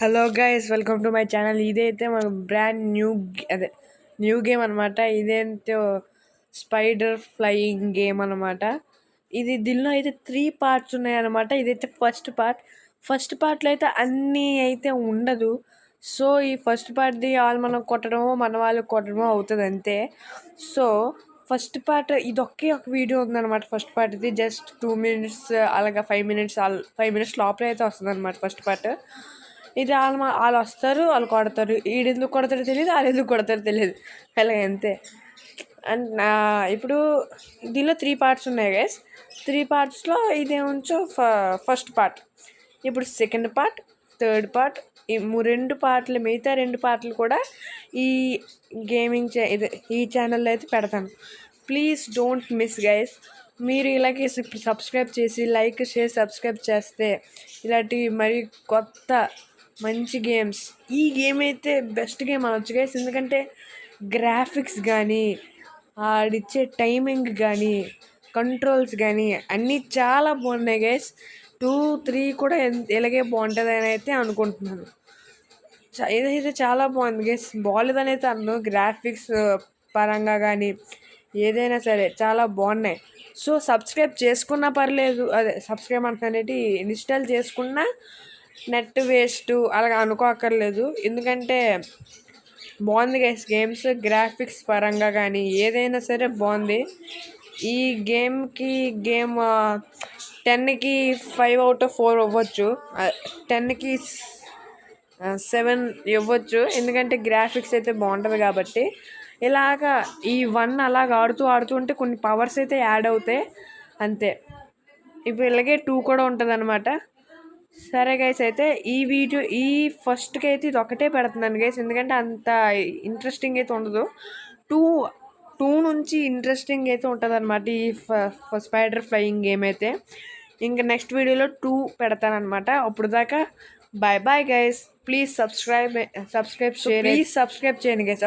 Hello guys, welcome to my channel. ఇదైతే మన brand new game అనమాట. ఇదేంటో స్పైడర్ ఫ్లయింగ్ గేమ్ అనమాట. దీనిలో అయితే 3 పార్ట్స్ ఉన్నాయన్నమాట. ఇదైతే ఫస్ట్ పార్ట్లో అయితే అన్నీ అయితే ఉండదు. సో ఈ ఫస్ట్ పార్ట్ది మనం కొట్టడమో మన వాళ్ళు కొట్టడమో అవుతుంది అంతే. సో ఫస్ట్ పార్ట్ ఇదొక్కే ఒక వీడియో ఉందన్నమాట. ఫస్ట్ పార్ట్ది జస్ట్ 2 minutes, అలాగా 5 minutes లోపల అయితే వస్తుంది అనమాట ఫస్ట్ పార్ట్. ఇది వాళ్ళు వస్తారు, వాళ్ళు కొడతారు. ఎందుకు కొడతారో తెలియదు, వాళ్ళు ఎందుకు కొడతారో తెలియదు, అలాగే అంతే. అండ్ ఇప్పుడు దీనిలో 3 parts ఉన్నాయి గైస్. 3 partsలో ఇదేమో ఫస్ట్ పార్ట్. ఇప్పుడు సెకండ్ పార్ట్, థర్డ్ పార్ట్, ఈ 2 పార్ట్లు, మిగతా 2 పార్ట్లు కూడా ఈ ఈ ఛానల్లో అయితే పెడతాను. Please don't miss guys. మీరు ఇలాగే సబ్స్క్రైబ్ చేసి లైక్, షేర్, సబ్స్క్రైబ్ చేస్తే ఇలాంటి మరి కొత్త మంచి గేమ్స్, ఈ గేమ్ అయితే బెస్ట్ గేమ్ అనొచ్చు గైస్. ఎందుకంటే గ్రాఫిక్స్ కానీ, ఆడిచ్చే టైమింగ్ కానీ, కంట్రోల్స్ కానీ అన్నీ చాలా బాగున్నాయి గైస్. 2, 3 కూడా ఇలాగే బాగుంటుంది అని అయితే అనుకుంటున్నాను. ఇదైతే చాలా బాగుంది గైస్. బాగాలేదని అయితే అన్ను, గ్రాఫిక్స్ పరంగా కానీ ఏదైనా సరే చాలా బాగున్నాయి. సో సబ్స్క్రైబ్ చేసుకున్నా పర్లేదు, సబ్స్క్రైబ్ అంటున్నానేటి, ఇన్స్టాల్ చేసుకున్నా నెట్ వేస్ట్ అలాగా అనుకోక్కర్లేదు. ఎందుకంటే బాగుంది గైస్. గేమ్స్ గ్రాఫిక్స్ పరంగా కానీ ఏదైనా సరే బాగుంది. ఈ గేమ్ 10కి 5 out of 4 ఇవ్వచ్చు, 10కి 7 ఇవ్వచ్చు. ఎందుకంటే గ్రాఫిక్స్ అయితే బాగుంటుంది కాబట్టి. ఇలాగా ఈ 1 అలాగ ఆడుతూ ఉంటే కొన్ని పవర్స్ అయితే యాడ్ అవుతాయి అంతే. ఇప్పుడు ఇలాగే 2 కూడా ఉంటుంది అనమాట. సరే గైస్, అయితే ఈ ఫస్ట్కి అయితే ఇది ఒకటే పెడుతున్నాను గైస్. ఎందుకంటే అంత ఇంట్రెస్టింగ్ అయితే ఉండదు. 2 నుంచి ఇంట్రెస్టింగ్ అయితే ఉంటుంది అనమాట ఈ స్పైడర్ ఫ్లయింగ్ గేమ్ అయితే. ఇంకా నెక్స్ట్ వీడియోలో 2 పెడతానమాట. అప్పుడు దాకా బాయ్ గైస్. ప్లీజ్ సబ్స్క్రైబ్ చేయండి గైస్.